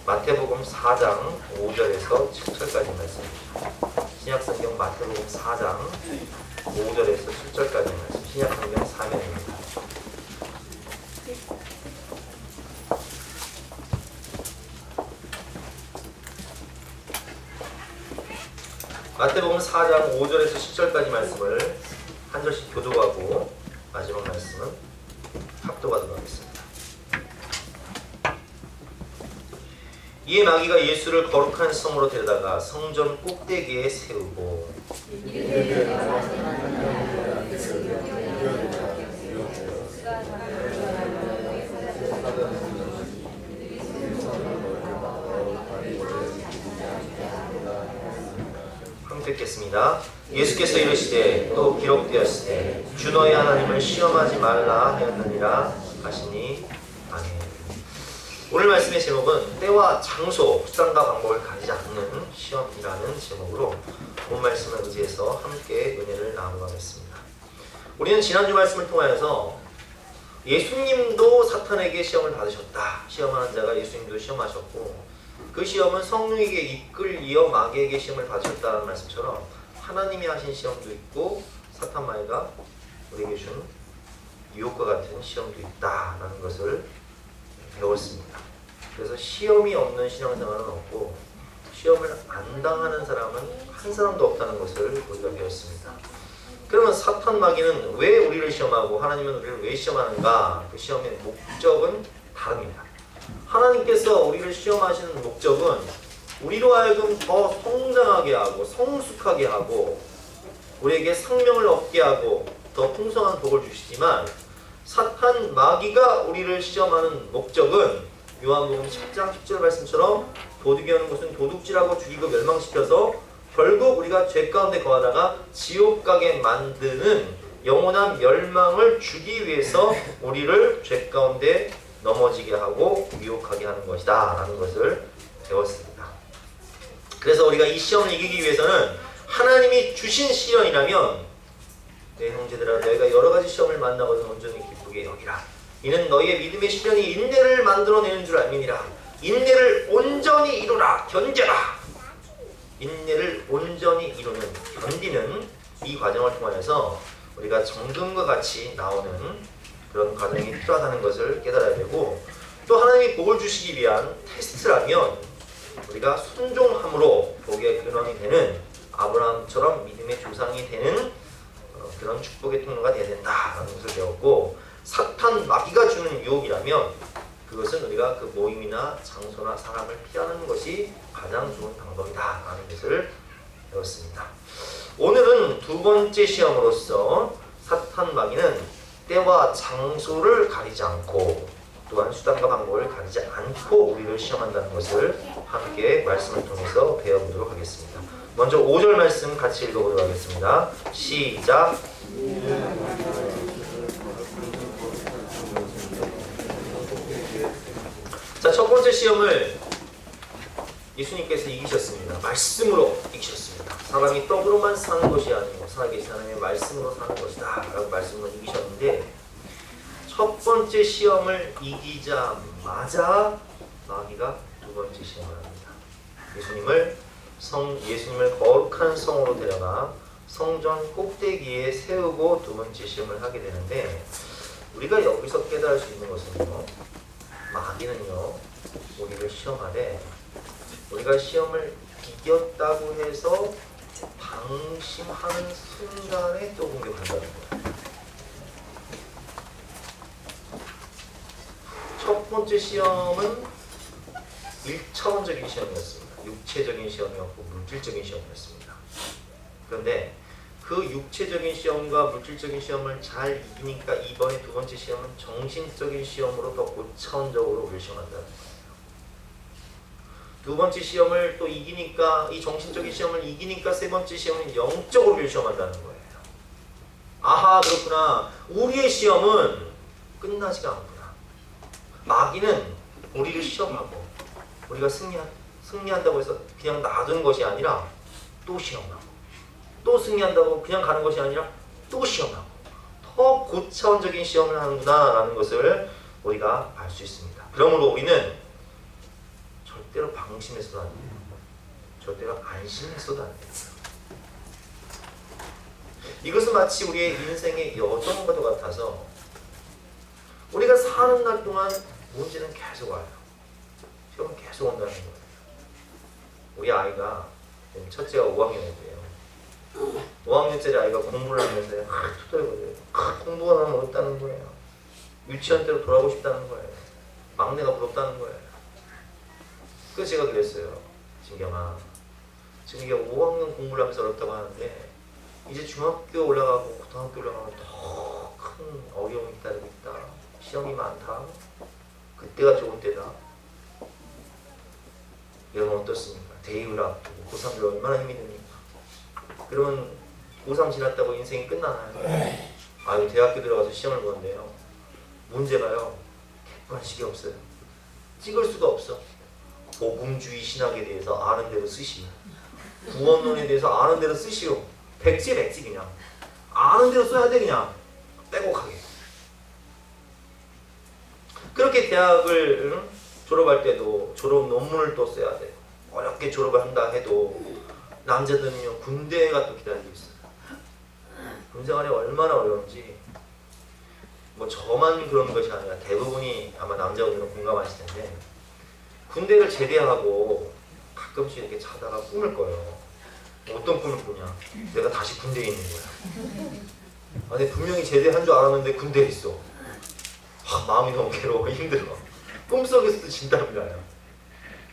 마태복음 4장 5절에서 7절까지 말씀입니다. 신약성경 마태복음 4장 5절에서 7절까지 말씀. 신약성경 사면입니다. 마태복음 4장 5절에서 10절까지 말씀을 한 절씩 교독하고 마지막 말씀은 합독하도록 하겠습니다. 이에 마귀가 예수를 거룩한 성으로 데려다가 성전 꼭대기에 세우고 함께 읽겠습니다. 예수께서 이르시되 또 기록되었으되 주 너의 하나님을 시험하지 말라 하였느니라 하시니 아멘. 오늘 말씀의 제목은 때와 장소, 수단과 방법을 가리지 않는 시험이라는 제목으로 본 말씀을 의지해서 함께 은혜를 나누겠습니다. 우리는 지난주 말씀을 통하여서 예수님도 사탄에게 시험을 받으셨다. 시험하는 자가 예수님도 시험하셨고 그 시험은 성령에게 이끌리어 마귀에게 시험을 받으셨다는 말씀처럼 하나님이 하신 시험도 있고 사탄 마귀가 우리에게 준 유혹과 같은 시험도 있다라는 것을 배웠습니다. 그래서 시험이 없는 신앙생활은 없고 시험을 안 당하는 사람은 한 사람도 없다는 것을 우리가 배웠습니다. 그러면 사탄 마귀는 왜 우리를 시험하고 하나님은 우리를 왜 시험하는가? 그 시험의 목적은 다릅니다. 하나님께서 우리를 시험하시는 목적은 우리로 하여금 더 성장하게 하고 성숙하게 하고 우리에게 생명을 얻게 하고 더 풍성한 복을 주시지만 사탄 마귀가 우리를 시험하는 목적은 요한복음 10장 10절 말씀처럼 도둑이 오는 것은 도둑질하고 죽이고 멸망시켜서 결국 우리가 죄 가운데 거하다가 지옥 가게 만드는 영원한 멸망을 주기 위해서 우리를 죄 가운데 넘어지게 하고 유혹하게 하는 것이다 라는 것을 배웠습니다. 그래서 우리가 이 시험을 이기기 위해서는 하나님이 주신 시련이라면 내 형제들아 너희가 여러가지 시험을 만나거든 온전히 기쁘게 여기라. 이는 너희의 믿음의 시련이 인내를 만들어내는 줄 알미니라. 인내를 온전히 이루라. 견뎌라. 인내를 온전히 이루는 견디는 이 과정을 통하여서 우리가 정금과 같이 나오는 그런 과정이 필요하다는 것을 깨달아야 되고 또 하나님이 복을 주시기 위한 테스트라면 우리가 순종함으로 복의 근원이 되는 아브라함처럼 믿음의 조상이 되는 그런 축복의 통로가 되어야 된다라는 것을 배웠고 사탄 마귀가 주는 유혹이라면 그것은 우리가 그 모임이나 장소나 사람을 피하는 것이 가장 좋은 방법이다라는 것을 배웠습니다. 오늘은 두 번째 시험으로서 사탄 마귀는 때와 장소를 가리지 않고 또한 수단과 방법을 가리지 않고 우리를 시험한다는 것을 함께 말씀을 통해서 배워보도록 하겠습니다. 먼저 5절 말씀 같이 읽어보도록 하겠습니다. 시작. 자, 첫 번째 시험을 예수님께서 이기셨습니다. 말씀으로 이기셨습니다. 사람이 떡으로만 사는 것이 아니고 살아계신 하나님의 말씀으로 사는 것이다 라고 말씀으로 이기셨는데 첫 번째 시험을 이기자마자 마귀가 두 번째 시험을 합니다. 예수님을 거룩한 성으로 데려가 성전 꼭대기에 세우고 두 번째 시험을 하게 되는데 우리가 여기서 깨달을 수 있는 것은요, 마귀는요 우리를 시험하되 우리가 시험을 이겼다고 해서 방심하는 순간에 또 공격한다는 거예요. 첫 번째 시험은 1차원적인 시험이었습니다. 육체적인 시험이었고 물질적인 시험이었습니다. 그런데 그 육체적인 시험과 물질적인 시험을 잘 이기니까 이번에 두 번째 시험은 정신적인 시험으로 더 고차원적으로 우리를 시험한다는 거예요. 두 번째 시험을 또 이기니까 이 정신적인 시험을 이기니까 세 번째 시험은 영적으로 우리를 시험한다는 거예요. 아하, 그렇구나. 우리의 시험은 끝나지가 않구나. 마귀는 우리를 시험하고 우리가 승리한다고 해서 그냥 놔두는 것이 아니라 또 시험하고 또 승리한다고 그냥 가는 것이 아니라 또 시험하고 더 고차원적인 시험을 하는구나 라는 것을 우리가 알 수 있습니다. 그러므로 우리는 절대로 방심해서도 안 돼요. 절대로 안심해서도 안 돼요. 이것은 마치 우리의 인생의 여정과도 같아서 우리가 사는 날 동안 문제는 계속 와요. 시험은 계속 온다는 거예요. 우리 아이가 첫째가 5학년이에요. 5학년짜리 아이가 공부를 하면서 투덜거려요. 공부가 너무 어렵다는 거예요. 유치원 때로 돌아가고 싶다는 거예요. 막내가 부럽다는 거예요. 그래서 제가 그랬어요. 진경아, 지금 이게 5학년 공부를 하면서 어렵다고 하는데 이제 중학교 올라가고 고등학교 올라가면 더 큰 어려움이 기다리고 있다. 시험이 많다. 그때가 좋은 때다. 여러분 어떻습니까? 대입을 앞두고 고3들 얼마나 힘이 듭니까? 그러면 고3 지났다고 인생이 끝나나요? 아유, 대학교 들어가서 시험을 보는데요. 문제가요. 객관식이 없어요. 찍을 수가 없어. 복음주의 신학에 대해서 아는 대로 쓰시오. 구원론에 대해서 아는 대로 쓰시오. 백지 그냥. 아는 대로 써야 돼 그냥. 빼곡하게. 그렇게 대학을 졸업할 때도 졸업 논문을 또 써야 돼. 어렵게 졸업을 한다 해도 남자들은요 군대가 또 기다리고 있어요. 군생활이 얼마나 어려운지 뭐 저만 그런 것이 아니라 대부분이 아마 남자분들은 공감하실 텐데 군대를 제대하고 가끔씩 이렇게 자다가 꿈을 꿔요. 어떤 꿈을 꾸냐? 내가 다시 군대에 있는 거야. 아니 분명히 제대한 줄 알았는데 군대에 있어. 마음이 너무 괴로워. 힘들어. 꿈속에서도 진땀이 나요.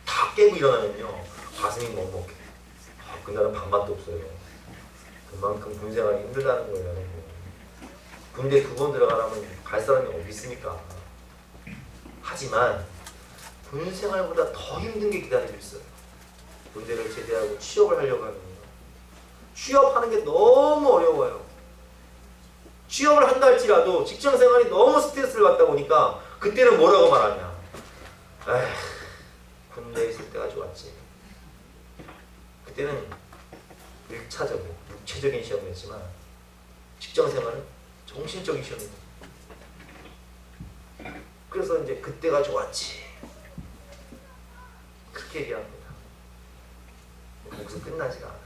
다 깨고 일어나면요 가슴이 먹먹해. 그날은 밥맛도 없어요. 그만큼 군생활이 힘들다는 거예요. 군대 2번 들어가려면 갈 사람이 어디 있습니까? 하지만 군생활보다 더 힘든 게 기다리고 있어요. 군대를 제대하고 취업을 하려고 하면요. 취업하는 게 너무 어려워요. 취업을 한다 할지라도 직장생활이 너무 스트레스를 받다 보니까 그때는 뭐라고 말하냐. 에휴, 군대에 있을 때가 좋았지. 그때는 1차적인, 육체적인 시험이었지만 직장생활은 정신적인 시험입니다. 그래서 이제 그때가 좋았지. 그렇게 얘기합니다. 거기서 끝나지가 않아요.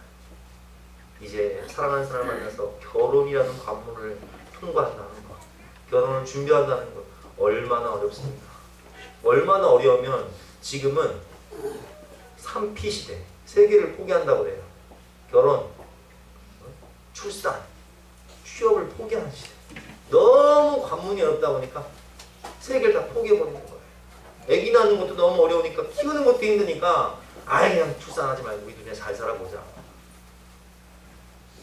이제 사랑하는 사람을 만나서 결혼이라는 관문을 통과한다는 것, 결혼을 준비한다는 것 얼마나 어렵습니까? 얼마나 어려우면 지금은 3P 시대, 세계를 포기한다고 그래요. 결혼, 출산, 취업을 포기하는 시대. 너무 관문이 어렵다 보니까 세계를 다 포기해버리는 거예요. 아기 낳는 것도 너무 어려우니까 키우는 것도 힘드니까 아예 그냥 출산하지 말고 우리 그냥 잘 살아보자.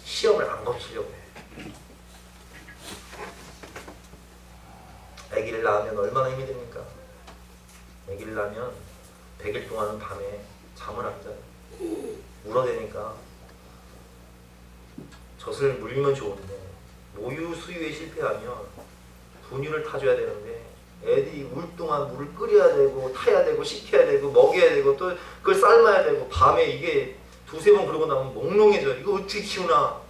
시험을 안 거치려고 해. 아기를 낳으면 얼마나 힘이 듭니까? 아기를 낳으면 100일 동안은 밤에 잠을 안 자요. 울어대니까 젖을 물리면 좋은데 모유 수유에 실패하면 분유를 타줘야 되는데 애들이 울 동안 물을 끓여야 되고 타야 되고 식혀야 되고 먹여야 되고 또 그걸 삶아야 되고 밤에 이게 2-3번 그러고 나면 몽롱해져. 이거 어떻게 키우나.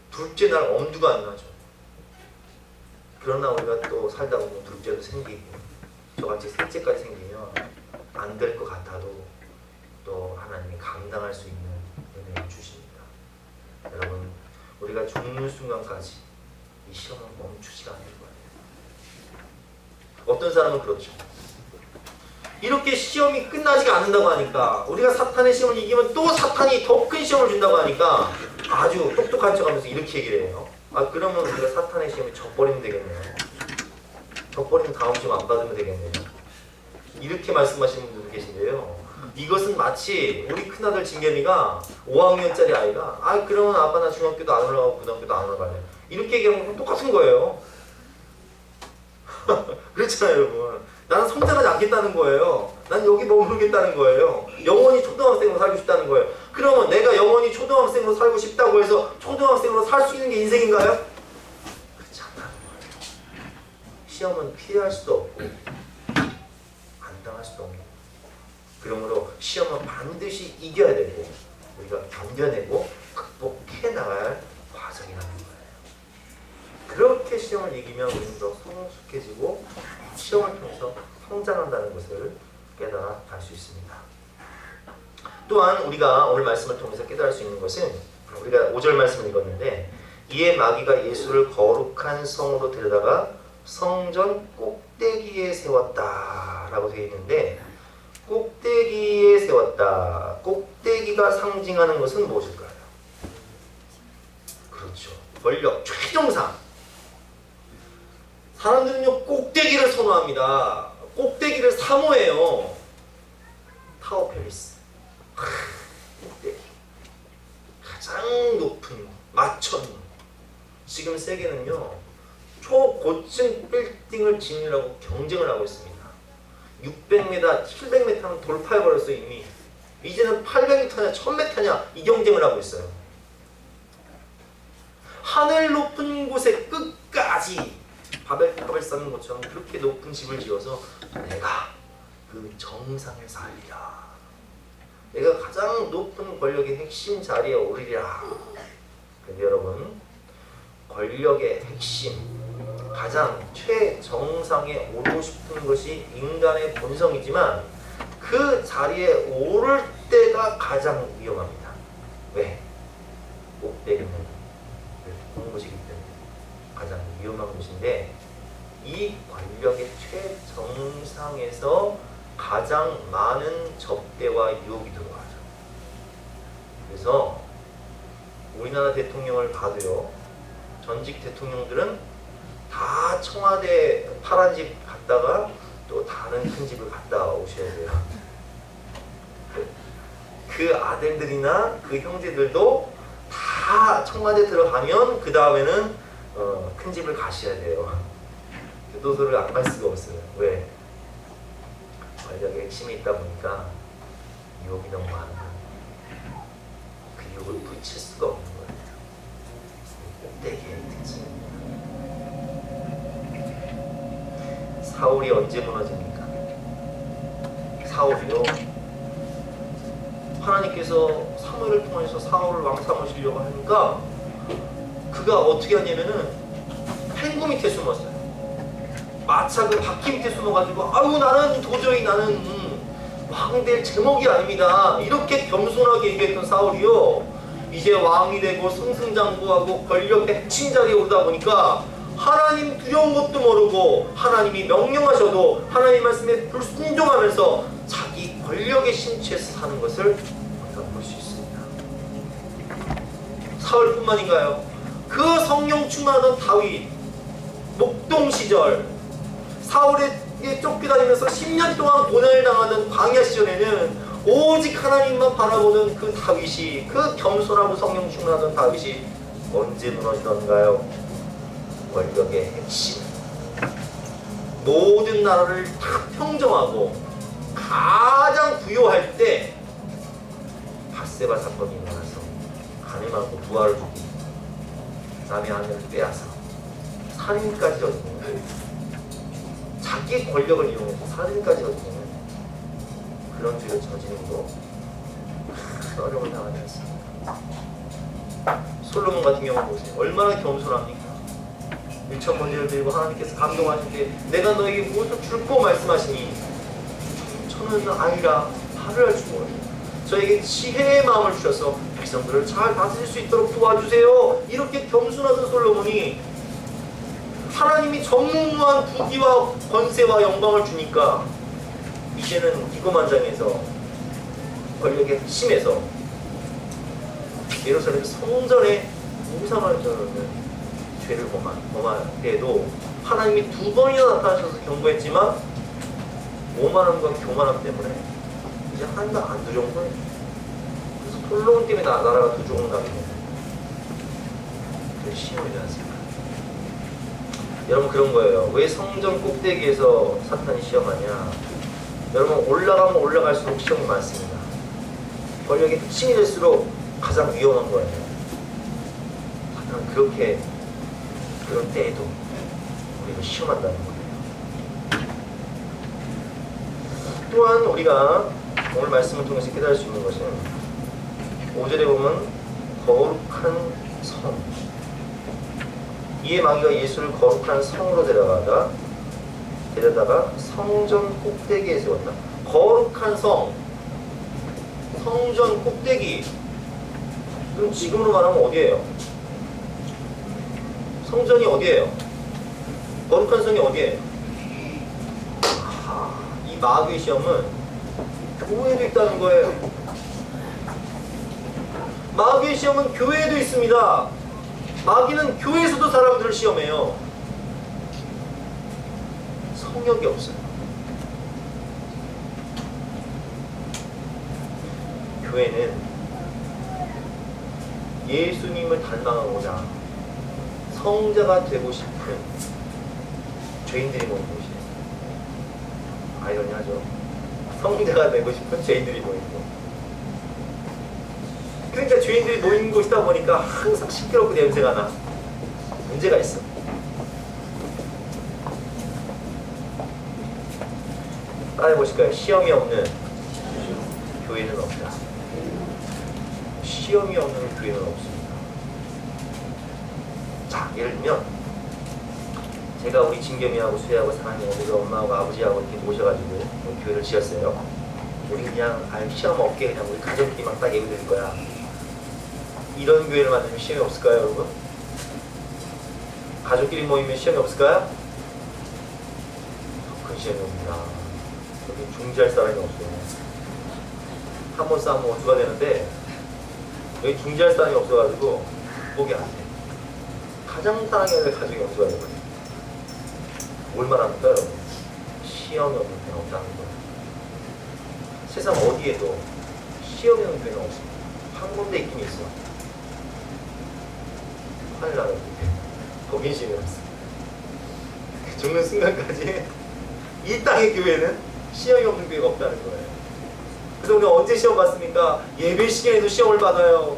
둘째 날 엄두가 안 나죠. 그러나 우리가 또 살다 보면 둘째도 생기고 저같이 셋째까지 생기면 안 될 것 같아도 또 하나님이 감당할 수 있는 은혜를 주십니다. 여러분 우리가 죽는 순간까지 이 시험은 멈추지가 않을 거예요. 어떤 사람은 그렇죠. 이렇게 시험이 끝나지가 않는다고 하니까 우리가 사탄의 시험을 이기면 또 사탄이 더 큰 시험을 준다고 하니까 아주 똑똑한 척하면서 이렇게 얘기를 해요. 그러면 우리가 사탄의 시험에 져버리면 되겠네요. 져버리면 다음 시험 안 받으면 되겠네요. 이렇게 말씀하시는 분들도 계신데요. 이것은 마치 우리 큰아들 진겸이가 5학년짜리 아이가 그러면 아빠 나 중학교도 안 올라가고 고등학교도 안 올라갈래. 이렇게 얘기하는 건 똑같은 거예요. 그렇잖아요 여러분. 나는 성장하지 않겠다는 거예요. 난 여기 머무르겠다는 거예요. 영원히 초등학생으로 살고 싶다는 거예요. 그러면 내가 영원히 초등학생으로 살고 싶다고 해서 초등학생으로 살 수 있는 게 인생인가요? 그렇지 않다는 거예요. 시험은 피할 수도 없고 안 당할 수도 없는 거예요. 그러므로 시험은 반드시 이겨야 되고 우리가 견뎌내고 극복해 나갈 과정이라는 거예요. 그렇게 시험을 이기면 우리는 더 성숙해지고 시험을 통해서 성장한다는 것을 깨달아 갈 수 있습니다. 또한 우리가 오늘 말씀을 통해서 깨달을 수 있는 것은 우리가 5절 말씀을 읽었는데 이에 마귀가 예수를 거룩한 성으로 데려다가 성전 꼭대기에 세웠다 라고 되어 있는데 꼭대기에 세웠다. 꼭대기가 상징하는 것은 무엇일까요? 그렇죠. 권력, 최정상. 사람들은요 꼭대기를 선호합니다. 꼭대기를 사모해요. 타워 팰리스. 꼭대기. 가장 높은 마천. 지금 세계는요 초고층 빌딩을 지으려고 경쟁을 하고 있습니다. 600m, 700m는 돌파해버렸어요 이미. 이제는 800m냐 1000m냐 이 경쟁을 하고 있어요. 하늘 높은 곳에 끝까지 바벨탑을 쌓는 것처럼 그렇게 높은 집을 지어서 내가 그 정상에 살리라. 내가 가장 높은 권력의 핵심 자리에 오르리라. 근데 여러분 권력의 핵심 가장 최정상에 오르고 싶은 것이 인간의 본성이지만 그 자리에 오를 때가 가장 위험합니다. 왜? 꼭대기는 높은 곳이기 때문에 가장 위험한 곳인데 이 권력의 최정상에서 가장 많은 접대와 유혹이 들어가죠. 그래서 우리나라 대통령을 봐도요 전직 대통령들은 다 청와대 파란 집 갔다가 또 다른 큰 집을 갔다 오셔야 돼요. 그 아들들이나 그 형제들도 다 청와대 들어가면 그 다음에는 큰 집을 가셔야 돼요. 교도소를 안 갈 수가 없어요. 왜? 권력의 핵심이 있다 보니까 유혹이 너무 많은 거예요. 그 유혹을 붙일 수가 없는 거예요. 꼭대기의 특징. 사울이 언제 무너집니까? 사울이요. 하나님께서 사무엘을 통해서 사울을 왕 삼으시려고 하니까 그가 어떻게 하냐면은 팽구 밑에 숨었어요. 마차 그 바퀴 밑에 숨어가지고 아유 나는 도저히 나는 왕 될 제목이 아닙니다. 이렇게 겸손하게 얘기했던 사울이요. 이제 왕이 되고 승승장구하고 권력의 핵심 자리에 오르다 보니까 하나님 두려운 것도 모르고 하나님이 명령하셔도 하나님 말씀에 불순종하면서 자기 권력의 심취에서 사는 것을 우리가 볼 수 있습니다. 사울뿐만인가요? 그 성령 충만하던 다윗 목동 시절 사울에게 쫓겨다니면서 10년 동안 고난을 당하던 광야 시절에는 오직 하나님만 바라보는 그 다윗이 그 겸손하고 성령 충만하던 다윗이 언제 무너지던가요? 권력의 핵심 모든 나라를 다 평정하고 가장 부유할 때 밧세바 사건이 일어나서 가늠하고 부하를 주고 남의 아내를 빼앗아 살인까지 저지르는 자기 권력을 이용해서 살인까지 저지르는 그런 죄를 저지르고 어려움을 당하지 않습니다. 솔로몬 같은 경우 보세요. 얼마나 겸손합니까? 일천번제를 드리고 하나님께서 감동하실 때 내가 너에게 무엇을 줄고 말씀하시니 저는 아이라 말을 할 줄 모르니 저에게 지혜의 마음을 주셔서 백성들을 잘 다스릴 수 있도록 도와주세요. 이렇게 겸손하던 솔로몬이 하나님이 전무후무한 부귀와 권세와 영광을 주니까 이제는 기고만장해서 권력의 핵심에서 예루살렘 성전에 우상을 저는 죄를 범하게도 하나님이 2번이나 나타나셔서 경고했지만 오만함과 교만함 때문에 이제 하나님도 안 두려운 거예요. 그래서 솔로몬 때문에 나라가 두 조각 나게 돼요. 그게 시험이지 않습니까? 여러분 그런 거예요. 왜 성전 꼭대기에서 사탄이 시험하냐? 여러분 올라가면 올라갈수록 시험이 많습니다. 권력의 핵심이 될수록 가장 위험한 거예요. 사탄은 그렇게 그런 때에도 우리를 시험한다는 거예요. 또한 우리가 오늘 말씀을 통해서 깨달을 수 있는 것은 5절에 보면 거룩한 성 이에 마귀가 예수를 거룩한 성으로 데려다가 성전 꼭대기에 세웠다. 거룩한 성, 성전 꼭대기. 그럼 지금으로 말하면 어디예요? 성전이 어디예요? 거룩한 성이 어디예요? 이 마귀의 시험은 교회에도 있다는 거예요. 마귀의 시험은 교회에도 있습니다. 마귀는 교회에서도 사람들을 시험해요. 성역이 없어요. 교회는 예수님을 닮아가고자 성자가 되고 싶은 죄인들이 모인 곳이에요. 아이러니하죠. 성자가 되고 싶은 죄인들이 모인 곳. 그러니까 죄인들이 모인 곳이다 보니까 항상 시끄럽고 냄새가 나. 문제가 있어. 따라해보실까요? 시험이 없는 교회는 없다. 시험이 없는 교회는 없습니다. 자, 예를 들면 제가 우리 진겸이하고 수혜하고 사랑이 우리 엄마하고 아버지하고 이렇게 모셔가지고 교회를 지었어요. 우리 그냥 시험 없게 그냥 우리 가족끼리만 딱 예배 드릴 거야. 이런 교회를 만들면 시험이 없을까요, 여러분? 가족끼리 모이면 시험이 없을까요? 큰 시험이 옵니다. 여기 중지할 사람이 없어요. 한 번 싸우면 원수가 되는데 여기 중지할 사람이 없어가지고 극복이 안 돼. 가장 사랑해야 될 가족이 원수가 되거든요. 뭘 말합니까, 여러분? 시험이 없는 교회는 없다는 거예요. 세상 어디에도 시험이 없는 교회는 없습니다. 한 군데 있긴 있어. 하늘나라 거긴 시험이 없어. 죽는 순간까지 이 땅의 교회는 시험이 없는 교회가 없다는 거예요. 그래서 우리가 언제 시험 받습니까? 예배 시간에도 시험을 받아요.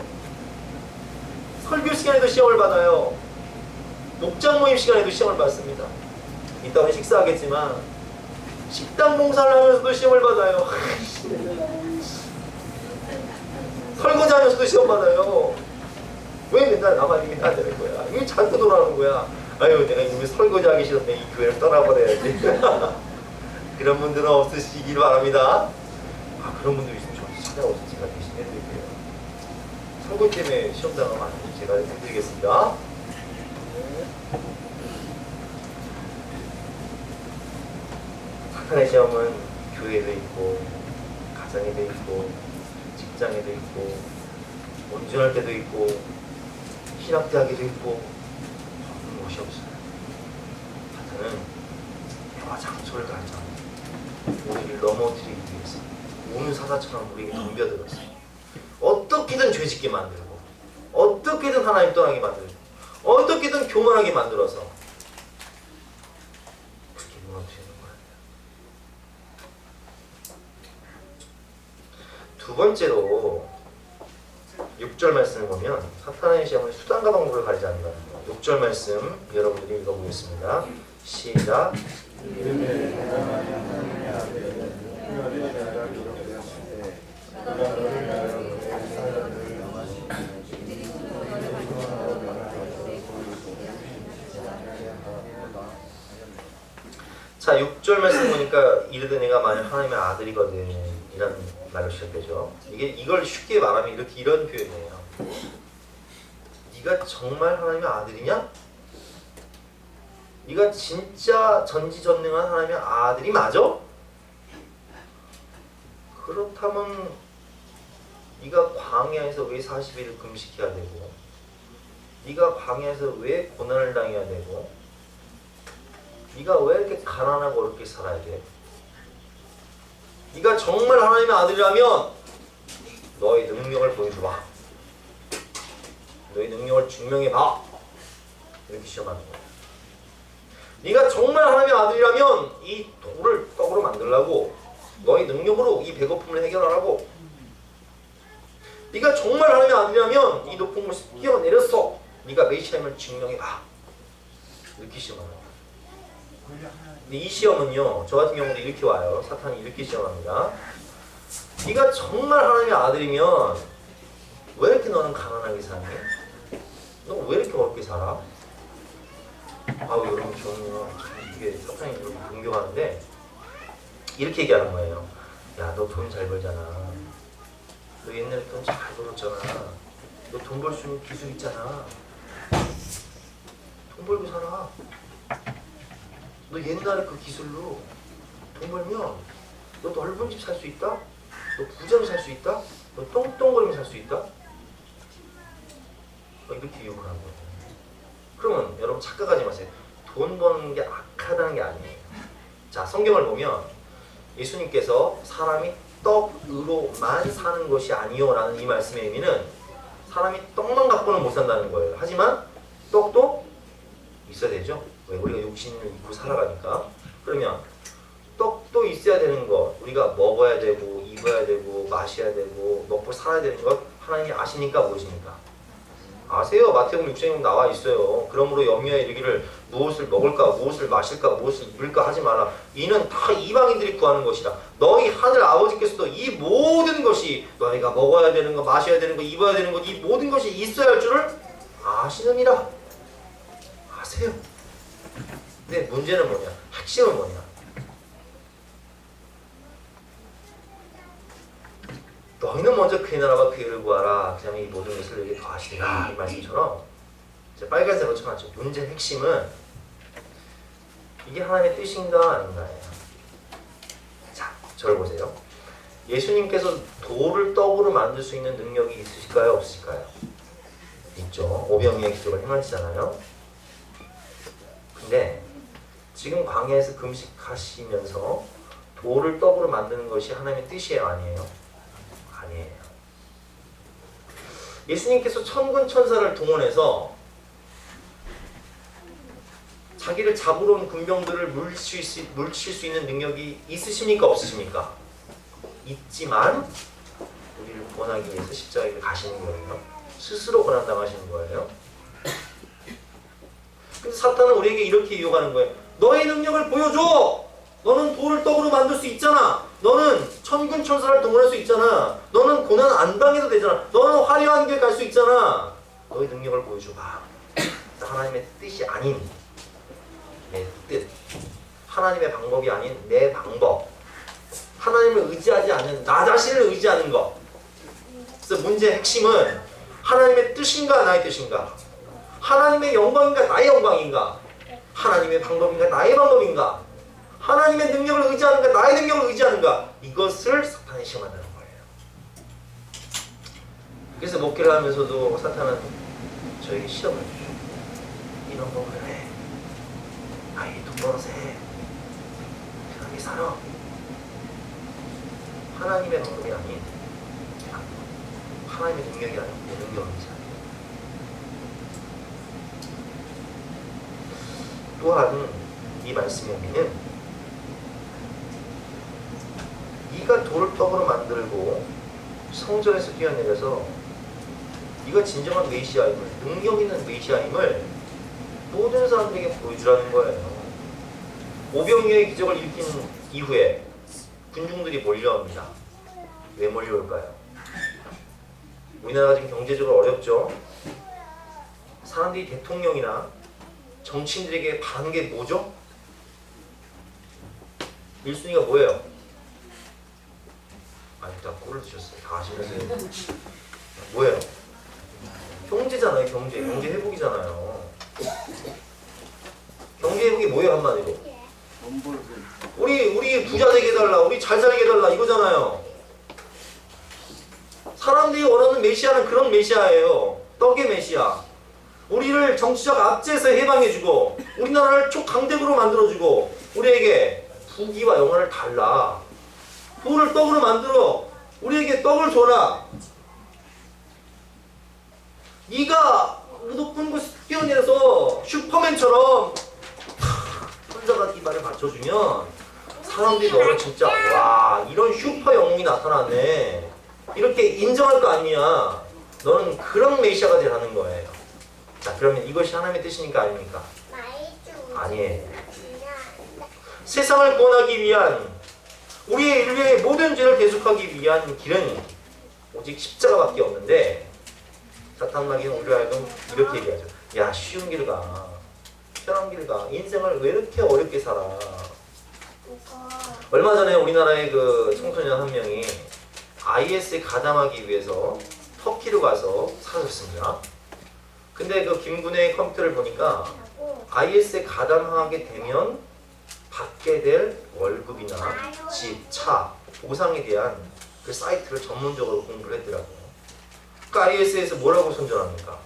설교 시간에도 시험을 받아요. 목장 모임 시간에도 시험을 받습니다. 이따 우리 식사하겠지만 식당 봉사를 하면서도 시험을 받아요. 설거지 하면서도 시험 받아요. 왜 맨날 나만 이게 안 되는 거야? 이게 자꾸 돌아오는 거야. 아유, 내가 이미 설거지 하기 싫은데 이 교회를 떠나버려야지. 그런 분들은 없으시길 바랍니다. 그런 분들이 있으면 저한테 찾아오셔서 제가 대신 해드릴게요. 설거지 때문에 시험 당하면 안 돼요. 제가 해드리겠습니다. 사탄의 시험은 교회에도 있고, 가정에도 있고, 직장에도 있고, 운전할 때도 있고, 신학대학에도 있고, 없는 곳이 없어요. 사탄은 배와 장소를 가져 우리를 넘어뜨리기 위해서 우는 사자처럼 우리에게 덤벼들었어요. 어떻게든 죄짓게 만들고, 어떻게든 하나님 떠나게 만들고, 어떻게든 교만하게 만들어서 그렇게 무너뜨리는 거예요. 두 번째로 6절 말씀을 보면 사탄의 시험은 수단과 방법을 가리지 않는다는 거예요. 6절 말씀 여러분들이 읽어보겠습니다. 시작. 자, 6절 말씀 보니까 이르되 내가 만약 하나님의 아들이거든 이런 말로 시작되죠. 이걸 쉽게 말하면 이런 표현이에요. 네가 정말 하나님의 아들이냐? 네가 진짜 전지전능한 하나님의 아들이 맞아? 그렇다면 네가 광야에서 왜 40일을 금식해야 되고, 네가 광야에서 왜 고난을 당해야 되고, 네가 왜 이렇게 가난하고 어렵게 살아야 돼? 네가 정말 하나님의 아들이라면 너의 능력을 보여줘봐. 너의 능력을 증명해봐. 이렇게 시험하는 거야. 네가 정말 하나님의 아들이라면 이 돌을 떡으로 만들라고, 너의 능력으로 이 배고픔을 해결하라고. 네가 정말 하나님의 아들이라면 이 높은 곳에 뛰어내렸어. 네가 메시아임을 증명해봐. 이렇게 시험하는 거야. 근데 이 시험은요, 저 같은 경우도 이렇게 와요. 사탄이 이렇게 시험합니다. 네가 정말 하나님의 아들이면 왜 이렇게 너는 가난하게 사니? 너 왜 이렇게 어렵게 살아? 아우, 여러분 저는 이게 사탄이 여러분 공격하는데 이렇게 얘기하는 거예요. 야, 너 돈 잘 벌잖아. 너 옛날에 돈 잘 벌었잖아. 너 돈 벌 수 있는 기술 있잖아. 돈 벌고 살아. 너 옛날에 그 기술로 돈 벌면 너 넓은 집 살 수 있다? 너 부자로 살 수 있다? 너 똥똥거리면 살 수 있다? 이렇게 유혹을 한 거예요. 그러면 여러분 착각하지 마세요. 돈 버는 게 악하다는 게 아니에요. 자, 성경을 보면 예수님께서 사람이 떡으로만 사는 것이 아니요 라는 이 말씀의 의미는 사람이 떡만 갖고는 못 산다는 거예요. 하지만 떡도 있어야 되죠. 왜? 우리가 육신을 입고 살아가니까. 그러면 떡도 있어야 되는 것, 우리가 먹어야 되고 입어야 되고 마셔야 되고 먹고 살아야 되는 것 하나님이 아시니까 무엇입니까? 아세요. 마태복음 6장에 나와 있어요. 그러므로 염려에 이르기를 무엇을 먹을까 무엇을 마실까 무엇을 입을까 하지 마라. 이는 다 이방인들이 구하는 것이라. 너희 하늘 아버지께서도 이 모든 것이 너희가 먹어야 되는 것 마셔야 되는 것 입어야 되는 것 이 모든 것이 있어야 할 줄을 아시느니라. 아세요. 근데 문제는 뭐냐? 핵심은 뭐냐? 너희는 먼저 그의 나라와 그의 의를 구하라. 그 다음에 이 모든 것을 너희에게 더하시리라. 이 말씀처럼 빨간색으로 쳐놨죠. 문제의 핵심은 이게 하나님의 뜻인가 아닌가예요. 자, 저를 보세요. 예수님께서 돌을 떡으로 만들 수 있는 능력이 있으실까요? 없으실까요? 있죠. 오병이의 기적을 행하시잖아요. 근데 지금 광야에서 금식하시면서 돌을 떡으로 만드는 것이 하나님의 뜻이에요? 아니에요? 아니에요. 예수님께서 천군 천사를 동원해서 자기를 잡으러 온 군병들을 물칠 수 있는 능력이 있으십니까? 없으십니까? 있지만 우리를 구원하기 위해서 십자가에 가시는 거예요. 스스로 고난당하시는 거예요. 근데 사탄은 우리에게 이렇게 유혹하는 거예요. 너의 능력을 보여줘! 너는 돌을 떡으로 만들 수 있잖아. 너는 천군 천사를 동원할 수 있잖아. 너는 고난 안 당해도 되잖아. 너는 화려한 길 갈 수 있잖아. 너의 능력을 보여줘봐. 하나님의 뜻이 아닌 내 뜻, 하나님의 방법이 아닌 내 방법, 하나님을 의지하지 않는 나 자신을 의지하는 것. 그래서 문제의 핵심은 하나님의 뜻인가 나의 뜻인가? 하나님의 영광인가 나의 영광인가? 하나님의 방법인가 나의 방법인가? 하나님의 능력을 의지하는가 나의 능력을 의지하는가? 이것을 사탄이 시험한다는 거예요. 그래서 목회를 하면서도 사탄은 저에게 시험을 주죠. 이런 법을 해. 아이 돈 벌어서 해. 편하게 살아. 하나님의 방법이 아닌 하나님의 능력이 아닌 내 능력을 의지하는. 또한 이 말씀의 의미는 네가 돌을 떡으로 만들고 성전에서 뛰어내려서 네가 진정한 메시아임을, 능력 있는 메시아임을 모든 사람들에게 보여주라는 거예요. 오병이어의 기적을 일으킨 이후에 군중들이 몰려옵니다. 왜 몰려올까요? 우리나라가 지금 경제적으로 어렵죠. 사람들이 대통령이나 정치인들에게 바라는 게 뭐죠? 1순위가 뭐예요? 아니, 다 꼴을 드셨어요. 다 아시면서. 뭐예요? 경제잖아요. 경제 회복이잖아요. 경제 회복이 뭐예요? 한마디로 우리 부자 되게 해달라, 우리 잘 살게 해달라 이거잖아요. 사람들이 원하는 메시아는 그런 메시아예요. 떡의 메시아. 우리를 정치적 압제에서 해방해주고 우리나라를 초강대국으로 만들어주고 우리에게 부귀와 영화를 달라. 돌을 떡으로 만들어 우리에게 떡을 줘라. 네가 높은 곳에 뛰어내려서 슈퍼맨처럼 혼자가 이 말을 맞춰주면 사람들이 너를 진짜 와 이런 슈퍼 영웅이 나타났네 이렇게 인정할 거 아니냐. 너는 그런 메시아가 되라는 거예요. 자, 그러면 이것이 하나님의 뜻이니까 아닙니까? 아니에요. 세상을 구원하기 위한 우리의 인류의 모든 죄를 대속하기 위한 길은 오직 십자가밖에 없는데 사탄마귀는 우리를 하여금 이렇게 얘기하죠. 야, 쉬운 길 가. 편한 길 가. 인생을 왜 이렇게 어렵게 살아? 얼마 전에 우리나라의 그 청소년 한 명이 IS에 가담하기 위해서 터키로 가서 사라졌습니다. 근데 그 김군의 컴퓨터를 보니까 IS에 가담하게 되면 받게 될 월급이나 집, 차, 보상에 대한 그 사이트를 전문적으로 공부를 했더라고요. 그 IS에서 뭐라고 선전합니까?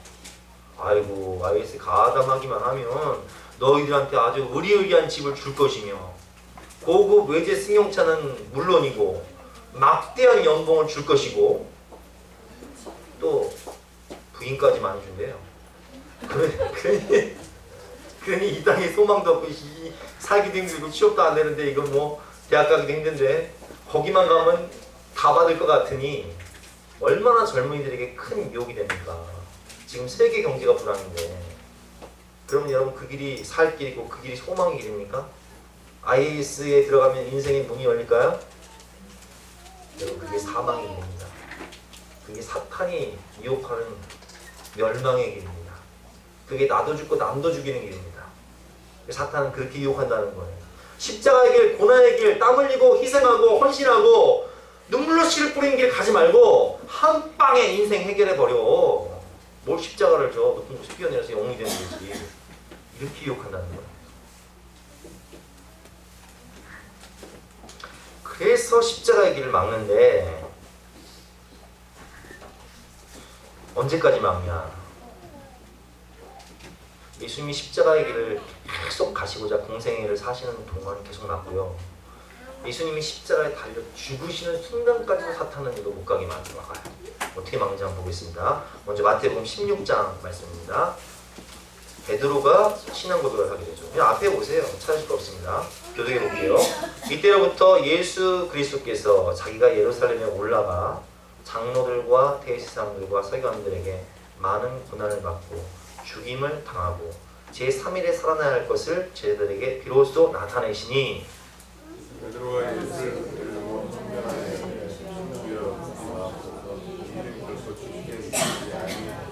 아이고, IS 가담하기만 하면 너희들한테 아주 의리의리한 집을 줄 것이며 고급 외제 승용차는 물론이고 막대한 연봉을 줄 것이고 또 부인까지 많이 준대요. 그러니 이 땅에 소망도 없고 살기도 힘들고 취업도 안 되는데 이건 뭐 대학 가기도 힘든데 거기만 가면 다 받을 것 같으니 얼마나 젊은이들에게 큰 유혹이 됩니까? 지금 세계 경제가 불안인데 그러면 여러분 그 길이 살 길이고 그 길이 소망의 길입니까? IS에 들어가면 인생의 문이 열릴까요? 여러분 그게 사망의 길입니다. 그게 사탄이 유혹하는 멸망의 길입니다. 그게 나도 죽고 남도 죽이는 길입니다. 사탄은 그렇게 유혹한다는 거예요. 십자가의 길, 고난의 길, 땀 흘리고 희생하고 헌신하고 눈물로 씨를 뿌리는 길 가지 말고 한 방에 인생 해결해버려. 뭘 십자가를 줘. 높은 곳에 뛰어내려서 영웅이 되는 거지. 이렇게 유혹한다는 거예요. 그래서 십자가의 길을 막는데 언제까지 막냐? 예수님이 십자가의 길을 계속 가시고자 공생애를 사시는 동안 계속 막고요. 예수님이 십자가에 달려 죽으시는 순간까지도 사탄은 이거 못 가게 만들어 막아요. 어떻게 막는지 한번 보겠습니다. 먼저 마태복음 16장 말씀입니다. 베드로가 신앙 고백을 하게 되죠. 그냥 앞에 보세요. 찾으실 거 없습니다. 교독해 볼게요. 이때로부터 예수 그리스도께서 자기가 예루살렘에 올라가 장로들과 대제사장들과 서기관들에게 많은 고난을 받고 죽임을 당하고 제3일에 살아나야 할 것을 제자들에게 비로소 나타내시니 베드로가 예수를 붙들고 정면하에 숨겨 앞서서 이를 결코 죽게 하지 아니하니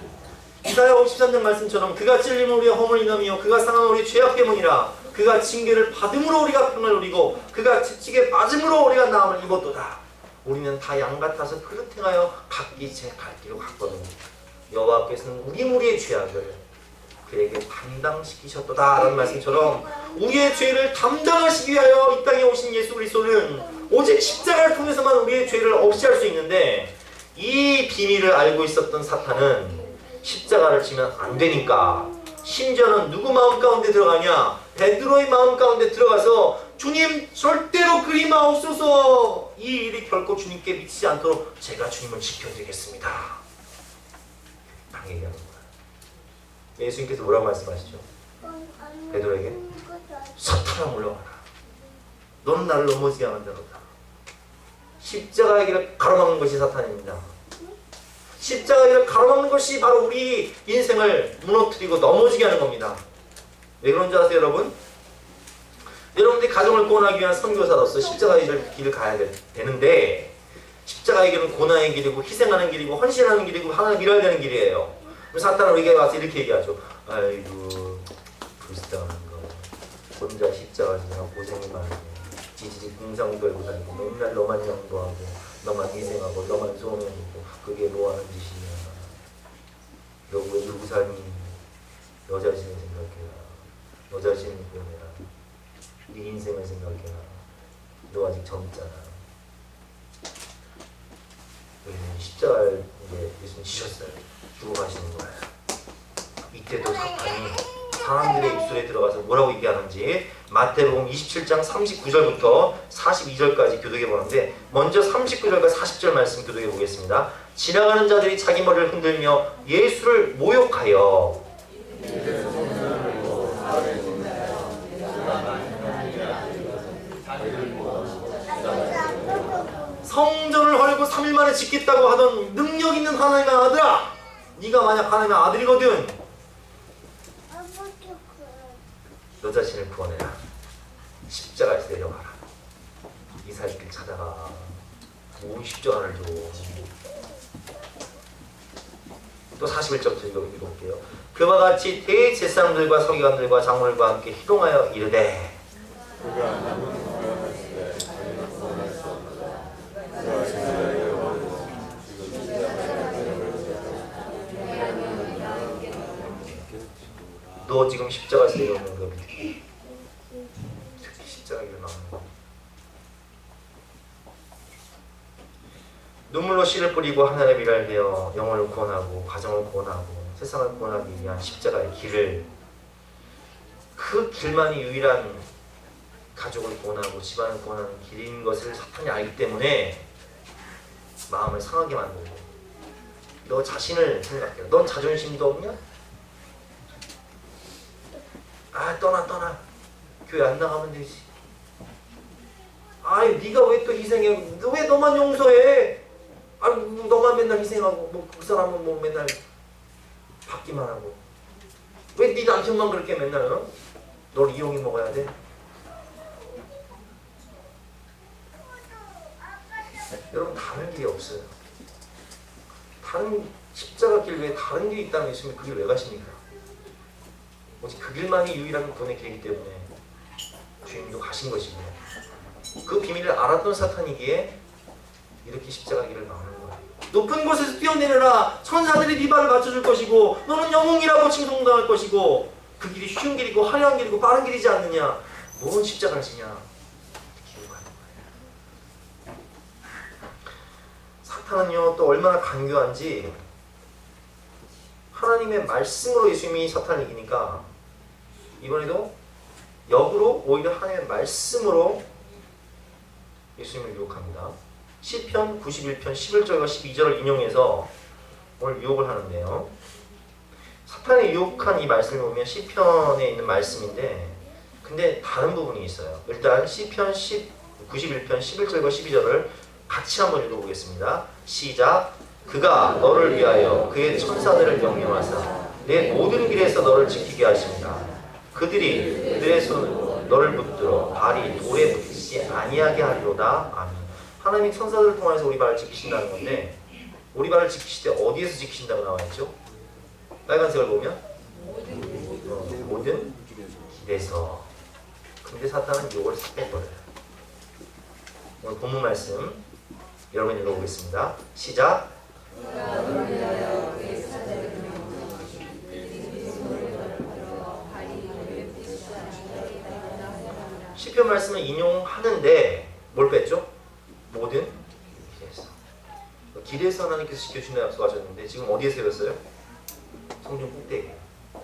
이사야 53장 말씀처럼 그가 찔림을 우리의 허물 인함이요 그가 상한 우리 죄악 때문이라 그가 징계를 받음으로 우리가 평을 누리고 그가 채찍에 맞음으로 우리가 나음을 입었도다. 우리는 다 양 같아서 그릇 행하여 각기 제 갈 길로 갔거든요. 여호와께서는 우리의 죄악을 그에게 담당시키셨도다 라는 말씀처럼 우리의 죄를 담당하시기 위하여 이 땅에 오신 예수 그리스도는 오직 십자가를 통해서만 우리의 죄를 없이 할 수 있는데 이 비밀을 알고 있었던 사탄은 십자가를 지면 안 되니까 심지어는 누구 마음 가운데 들어가냐? 베드로의 마음 가운데 들어가서 주님 절대로 그리 마옵소서. 이 일이 결코 주님께 미치지 않도록 제가 주님을 지켜드리겠습니다. 딱 얘기하는 거예요. 예수님께서 뭐라고 말씀하시죠? 베드로에게 사탄아 물러가라. 너는 나를 넘어지게 하는 자로다. 십자가의 길을 가로막는 것이 사탄입니다. 십자가의 길을 가로막는 것이 바로 우리 인생을 무너뜨리고 넘어지게 하는 겁니다. 왜 그런지 아세요 여러분? 여러분들이 가정을 구원하기 위한 선교사로서 십자가의 길을 가야 되는데 십자가의 길은 고난의 길이고 희생하는 길이고 헌신하는 길이고 하나님 일해야 되는 길이에요. 사탄은 우리에게 와서 이렇게 얘기하죠. 아이고 불쌍한 거 혼자 십자가 지냐고 고생이 많네. 지지직 공상 걸고 다니고 맨날 너만 양보하고 너만 희생하고 너만 소원해주고 그게 뭐하는 짓이냐. 너 왜 누구 삶이 너 자신을 생각해라. 너 자신을 구원해라. 네 인생을 생각해라. 너 아직 젊잖아. 여기는 십자가를 이제 예수님 지셨어요. 죽어가시는 거예요. 이때도 사탄이 사람들의 입술에 들어가서 뭐라고 얘기하는지 마태복음 27장 39절부터 42절까지 교독해 보는데 먼저 39절과 40절 말씀 교독해 보겠습니다. 지나가는 자들이 자기 머리를 흔들며 예수를 모욕하여 성전을 헐고 3일 만에 짓겠다고 하던 능력 있는 하나님의 아들아, 네가 만약 하나님의 아들이거든 너 자신을 구원해라. 십자가에서 내려가라. 이사야길 찾아가. 온 십자가를 줘. 또 41절부터 읽어볼게요. 그와 같이 대제사장들과 서기관들과 장로들과 함께 희롱하여 이르되 그가 남은 구원했을 때 너 지금 십자가에서 내려오는 거 특히 십자가 길을 막는 거. 눈물로 씨를 뿌리고 하늘의 비를 베어 영혼을 구원하고 가정을 구원하고 세상을 구원하기 위한 십자가의 길을, 그 길만이 유일한 가족을 구원하고 집안을 구원하는 길인 것을 사탄이 알기 때문에 마음을 상하게 만들고, 너 자신을 생각해. 넌 자존심도 없냐? 아, 떠나. 교회 안 나가면 되지. 아이, 네가 왜 또 희생해? 왜 너만 용서해? 아, 너만 맨날 희생하고 뭐 그 사람은 뭐 맨날 받기만 하고, 왜 네 남편만 그렇게 맨날 널 이용해 먹어야 돼? 여러분, 다른 길이 없어요. 다른 십자가 길 외에 다른 길이 있다는 예수님이 그 길 왜 가십니까? 오직 그 길만이 유일한 구원의 길이기 때문에 주님도 가신 것이고, 그 비밀을 알았던 사탄이기에 이렇게 십자가 길을 막는 거예요. 높은 곳에서 뛰어내려라. 천사들이 네 발을 맞춰줄 것이고 너는 영웅이라고 칭송당할 것이고, 그 길이 쉬운 길이고 화려한 길이고 빠른 길이지 않느냐. 뭔 십자가를 지냐. 사탄은요, 또 얼마나 간교한지, 하나님의 말씀으로 예수님이 사탄을 이기니까 이번에도 역으로 오히려 하나님의 말씀으로 예수님을 유혹합니다. 시편 91편 11절과 12절을 인용해서 오늘 유혹을 하는데요. 사탄이 유혹한 이 말씀을 보면 시편에 있는 말씀인데, 근데 다른 부분이 있어요. 일단 시편 91편 11절과 12절을 같이 한번 읽어보겠습니다. 시작. 그가 너를 위하여 그의 천사들을 명령하사 내 모든 길에서 너를 지키게 하십니다. 그들의 손으로 너를 붙들어 발이 돌에 붙이지 아니하게 하리로다. 아멘. 하나님이 천사들을 통해서 우리 발을 지키신다는 건데, 우리 발을 지키실 때 어디에서 지키신다고 나와있죠? 빨간색을 보면 모든 길에서. 근데 사탄은 이걸 싹 빼버려요. 오늘 본문 말씀 여러분 읽어보겠습니다. 시작. 시편 말씀을 인용하는데 뭘 뺐죠? 모든 길에서. 길에서 하나님께서 지켜주신다고 약속하셨는데 지금 어디에 세웠어요? 성전 꼭대기.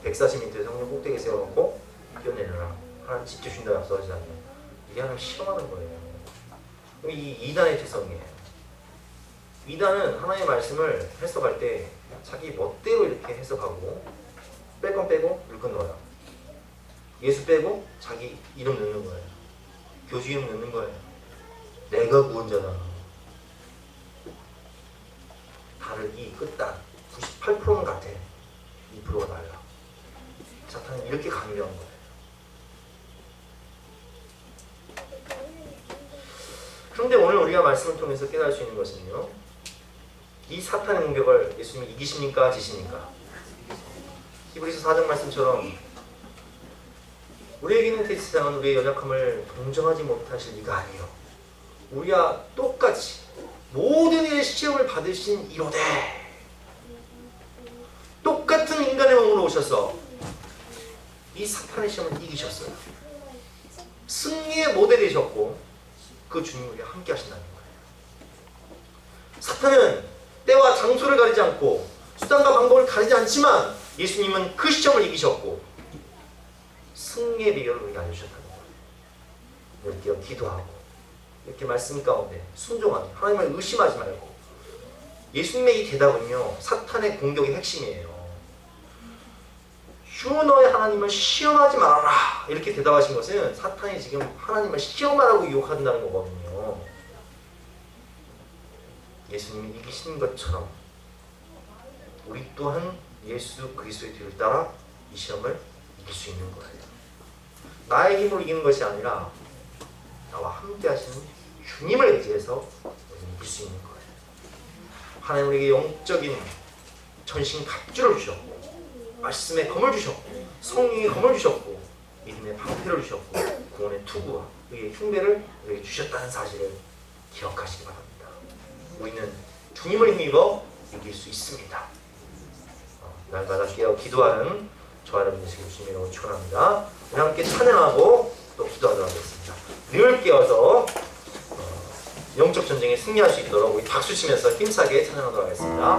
140m 성전 꼭대기에 세워놓고 뛰어내려라. 하나님 지켜주신다고 약속하지 않나요? 이게 하나님 실험하는 거예요. 이 이단의 특성이에요. 이단은 하나님의 말씀을 해석할 때 자기 멋대로 이렇게 해석하고, 뺄 건 빼고 넣을 건 넣어요. 예수 빼고 자기 이름 넣는 거예요. 교주 이름 넣는 거예요. 내가 구원자다. 다르기 끝단 98%는 같아. 2%가 달라. 사탄은 이렇게 강요한 거예요. 그런데 오늘 우리가 말씀을 통해서 깨달을 수 있는 것은요, 이 사탄의 공격을 예수님이 이기십니까? 지십니까? 히브리서 4장 말씀처럼 우리에게 있는 세상은 우리의 연약함을 동정하지 못하실 리가 아니에요. 우리와 똑같이 모든 일의 시험을 받으신 이로되 똑같은 인간의 몸으로 오셔서 이 사탄의 시험을 이기셨어요. 승리의 모델이 되셨고 그 주님이 우리와 함께 하신다는 거예요. 사탄은 때와 장소를 가리지 않고 수단과 방법을 가리지 않지만 예수님은 그 시험을 이기셨고 승리의 비결을 우리가 알려주셨다는 거예요. 이렇게 기도하고 이렇게 말씀 가운데 순종하고 하나님을 의심하지 말고. 예수님의 이 대답은요, 사탄의 공격의 핵심이에요. 주 너의 하나님을 시험하지 말아라 이렇게 대답하신 것은 사탄이 지금 하나님을 시험하라고 유혹한다는 거거든요. 예수님이 이기신 것처럼 우리 또한 예수 그리스도의 뒤를 따라 이 시험을 이길 수 있는 거예요. 나의 힘으로 이기는 것이 아니라 나와 함께 하시는 주님을 의지해서 우리는 이길 수 있는 거예요. 하나님 우리에게 영적인 전신 갑주를 주셨고, 말씀의 검을 주셨고, 성령의 검을 주셨고, 믿음의 방패를 주셨고, 구원의 투구와 의의 흉배를 우리에게 주셨다는 사실을 기억하시기 바랍니다. 우리는 주님을 힘입어 이길 수 있습니다. 날마다 깨어 기도하는 저와 여러분 되시길 주님의 이름으로 축원합니다. 우리 함께 찬양하고 또 기도하도록 하겠습니다. 늘 깨어서 영적 전쟁에 승리할 수 있도록 우리 박수 치면서 힘차게 찬양하도록 하겠습니다.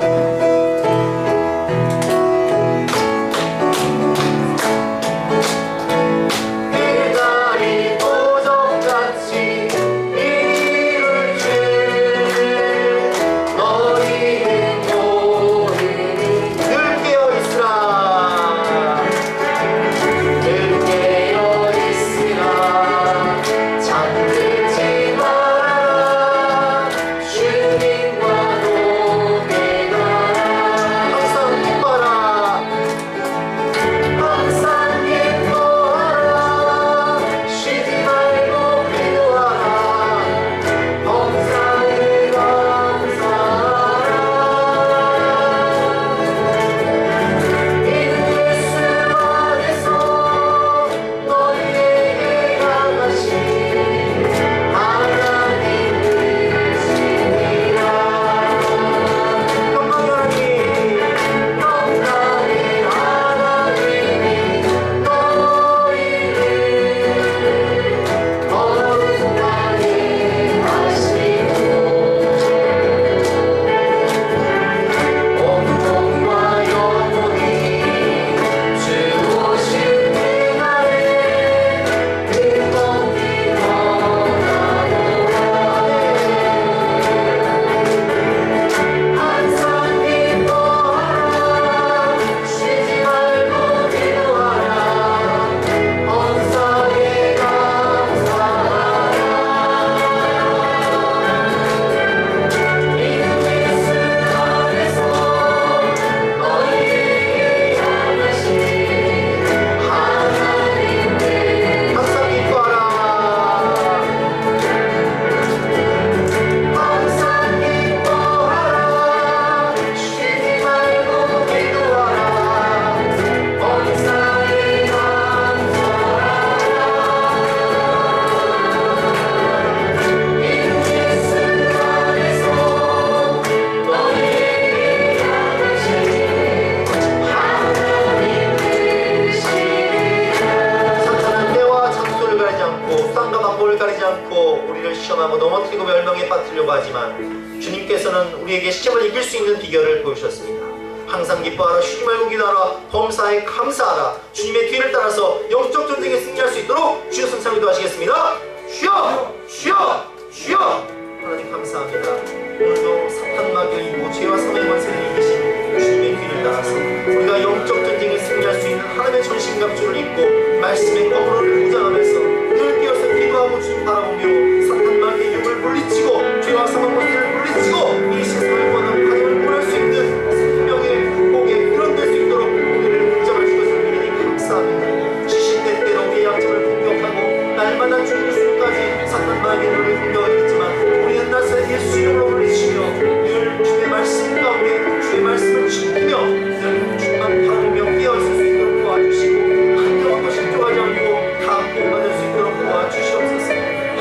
넘어뜨리고 멸망에 빠뜨리려고 하지만 주님께서는 우리에게 시험을 이길 수 있는 비결을 보여주셨습니다. 항상 기뻐하라, 쉬지 말고 기도하라, 범사에 감사하라. 주님의 뒤를 따라서 영적 전쟁에 승리할 수 있도록 주여 손 기도하시겠습니다. 주여! 주여! 주여! 하나님 감사합니다. 오늘도 사탄 마귀를 이기고 죄와 사망의 권세를 이기신 주님의 뒤를 따라서 우리가 영적 전쟁에 승리할 수 있는 하나님의 전신갑주를 입고 말씀의 검으로를 무장하면서 늘 깨어서 기도하고 주님 바라보며 사탄 마귀의 욕을 물리치고 죄와 사망의 권세를 물리치고 이 세상을 원하는 가정을 구할 수 있는 생명의 복에 일원될 수 있도록 우리를 붙잡아주신 것을 믿으니 감사합니다. 지신 때때로 우리의 약점을 공격하고 날마다 죽는 수까지 사탄 마귀의 욕을 공격하겠지만 우리는 나서 예수 이름으로 물리치며 늘 주의 말씀 가운데 주의 말씀을 지키며 늘 주만 바라보며 깨어있을 수 있도록 도와주시고 한 영혼도 실족하지 않고 다 구원받을 수 있도록 도와주시옵소서.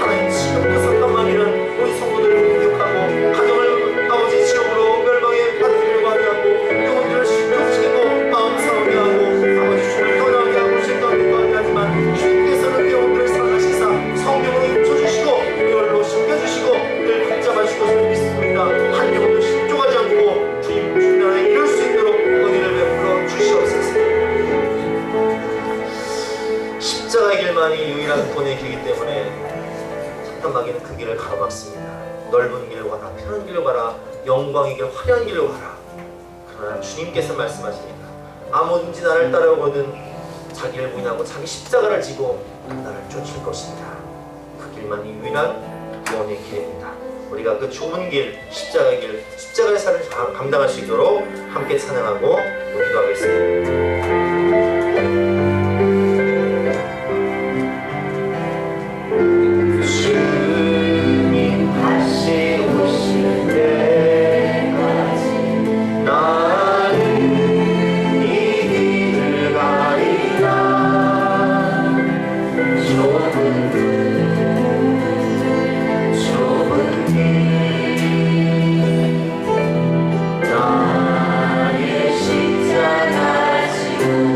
하나님 지금도 사탄 마귀는 우리 성도들을 공격하고 가정을 아버지 지옥으로 멸망에 빠뜨리려고 하고 영혼들을 실족시키고 마음 상하게 하고 아버지 주를 떠나게 하고 생각하게 하지만 주님께서는 영혼들을 사랑하시사 성령으로 인쳐주시고 멸로 심겨주시고 늘 붙잡아주실 것을 믿습니다. 한 영혼도 실족하지 않고 주님 나라에 이룰 수 있도록 은혜를 베풀어 주시옵소서. 십자가의 길만이 유일한 돈의 길이기 때문에 사탄 마귀는 그 길을 가로막습니다. 넓은 길로 가라, 편한 길로 가라, 영광의 길, 화려한 길로 가라. 그러나 주님께서 말씀하십니다. 아무든지 나를 따라오거든 자기를 부인하고 자기 십자가를 지고 나를 쫓을 것입니다. 그 길만이 유일한 구원의 길입니다. 우리가 그 좁은 길, 십자가의 길, 십자가의 살을 감당할 수 있도록 함께 찬양하고 기도하겠습니다. 나의 십자가 지고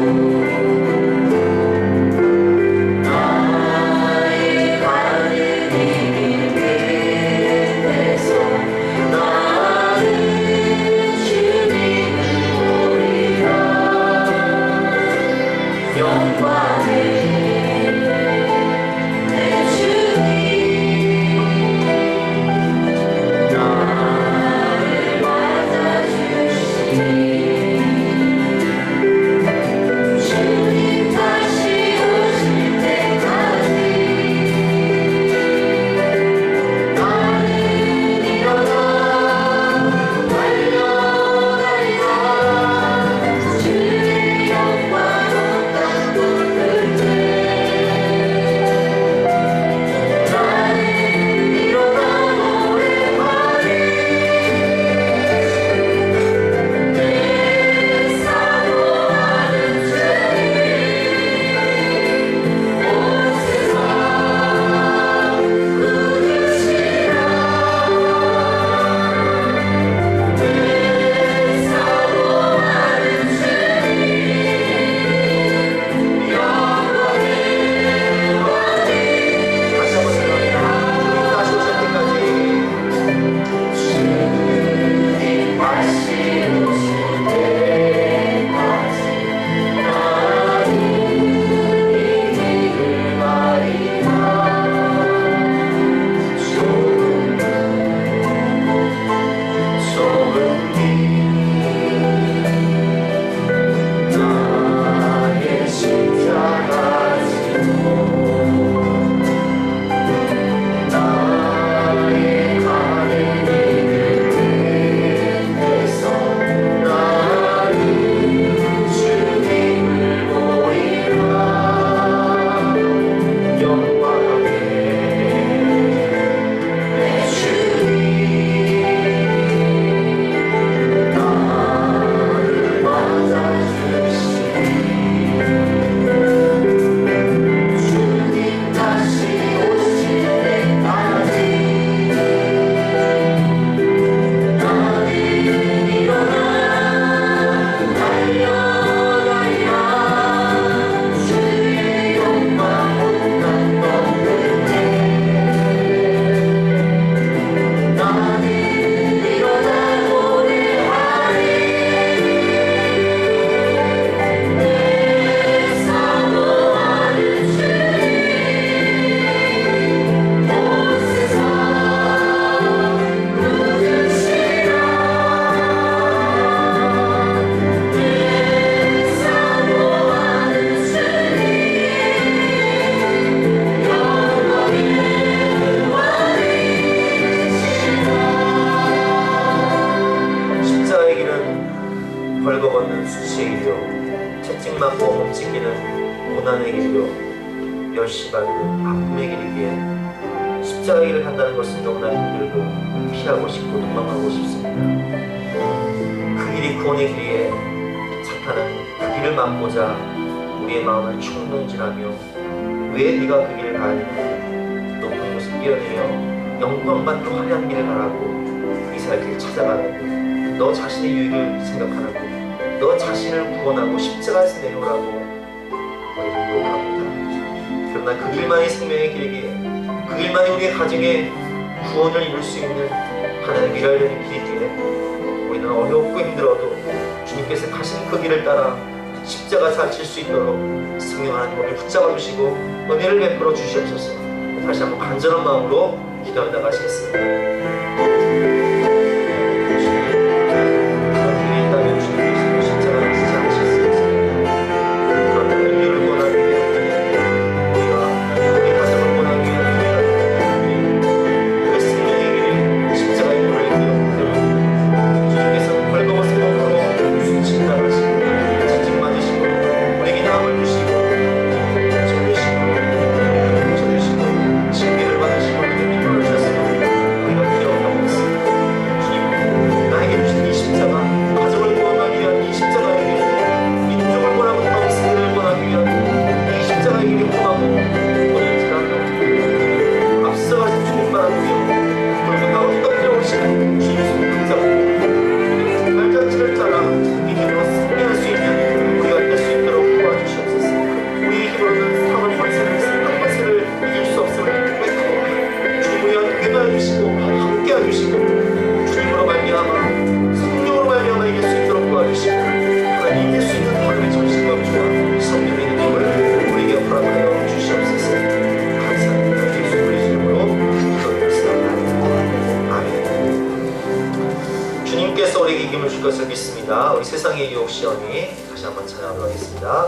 벌거벗는 수치의 길이요 채찍맞고 몸찢기는 고난의 길이요 멸시받는 아픔의 길이기에 십자가의 길을 간다는 것은 너무나 힘들고 피하고 싶고 도망가고 싶습니다. 그 길이 구원의 길이에 사탄은 그 길을 막고자 우리의 마음을 충동질하며 왜 네가 그 길을 가야 되느냐 높은 곳을 뛰어내려 영광받는 화려한 길을 가라고 이스라엘 길을 찾아가라고 너 자신의 유익을 생각하라고 너 자신을 구원하고 십자가에서 내려오라고 우리를 요구합니다. 그러나 그 길만이 생명의 길이기에 그 길만이 우리의 가정에 구원을 이룰 수 있는 하나님의 위로되는 길이기에 우리는 어렵고 힘들어도 주님께서 가신 그 길을 따라 십자가 사칠 수 있도록 성령 하나님 우리를 붙잡아 주시고 은혜를 베풀어 주시옵소서. 다시 한번 간절한 마음으로 기도하며 나가시겠습니다. 징계를 받으시고 우리를 기뻐하셨으며 우리가 우리에게 이김을 줄 것을 믿습니다. 우리 세상의 유혹 시연이 다시 한번 찬양하도록 하겠습니다.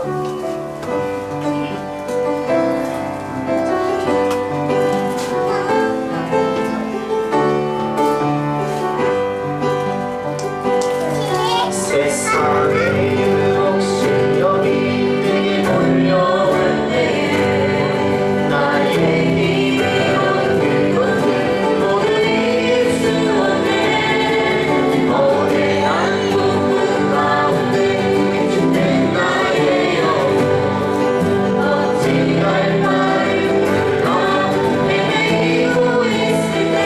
세상의 유혹 시연이 내게 몰려올 때에 나의 힘을 얻는 것은 모든 일수원에 거대한 꿈 가운데 주된 나의 영혼 어찌 할 말을 몰라 헤매이고 있을 때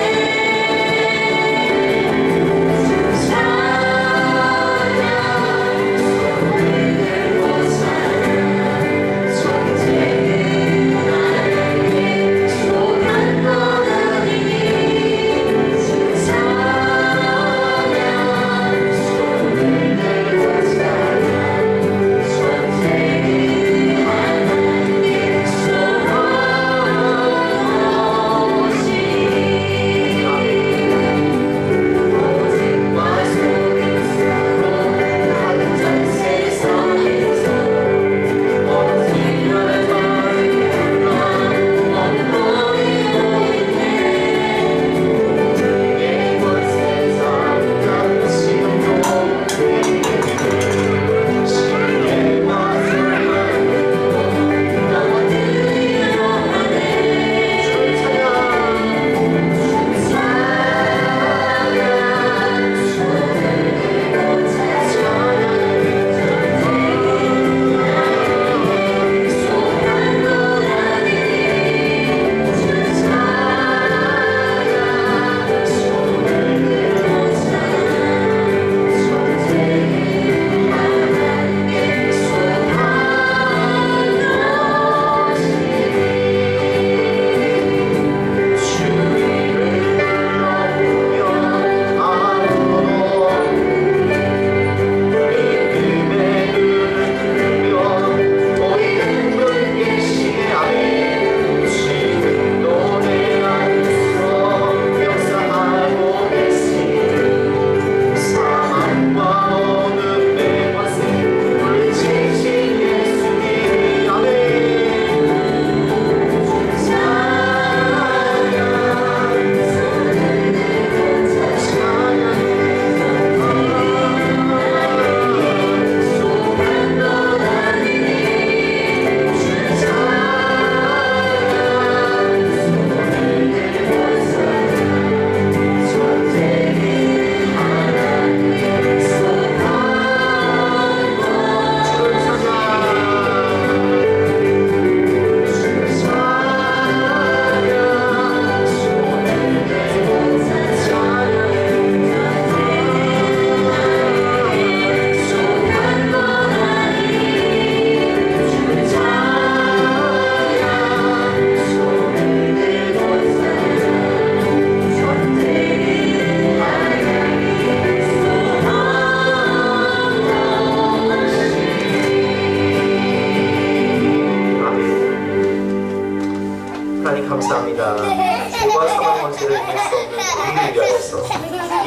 하나님 감사합니다. 죄와 사망 권세를 이길 수 없는 우리를 위하여서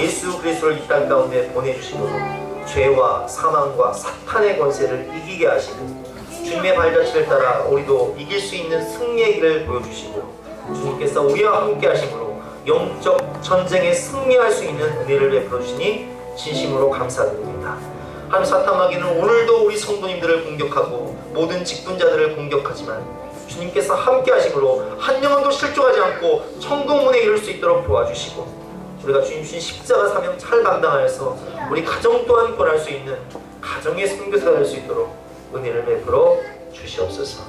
예수 그리스도를 이 땅 가운데 보내주심으로 죄와 사망과 사탄의 권세를 이기게 하시고 주님의 발자취를 따라 우리도 이길 수 있는 승리의 길을 보여주시고 주님께서 우리와 함께 하심으로 영적 전쟁에 승리할 수 있는 은혜를 베풀어 주시니 진심으로 감사드립니다. 하나님, 사탄 마귀는 오늘도 우리 성도님들을 공격하고 모든 직분자들을 공격하지만 주님께서 함께 하심으로 한 영혼도 실족하지 않고 천국문에 이룰 수 있도록 도와주시고 우리가 주님 주신 십자가 사명 잘 감당하여서 우리 가정 또한 권할 수 있는 가정의 선교사가 될 수 있도록 은혜를 베풀어 주시옵소서.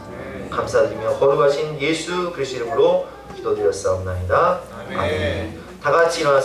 감사드리며 거룩하신 예수 그리스도 이름으로 기도드렸사옵나이다. 아멘. 다 같이 일어나서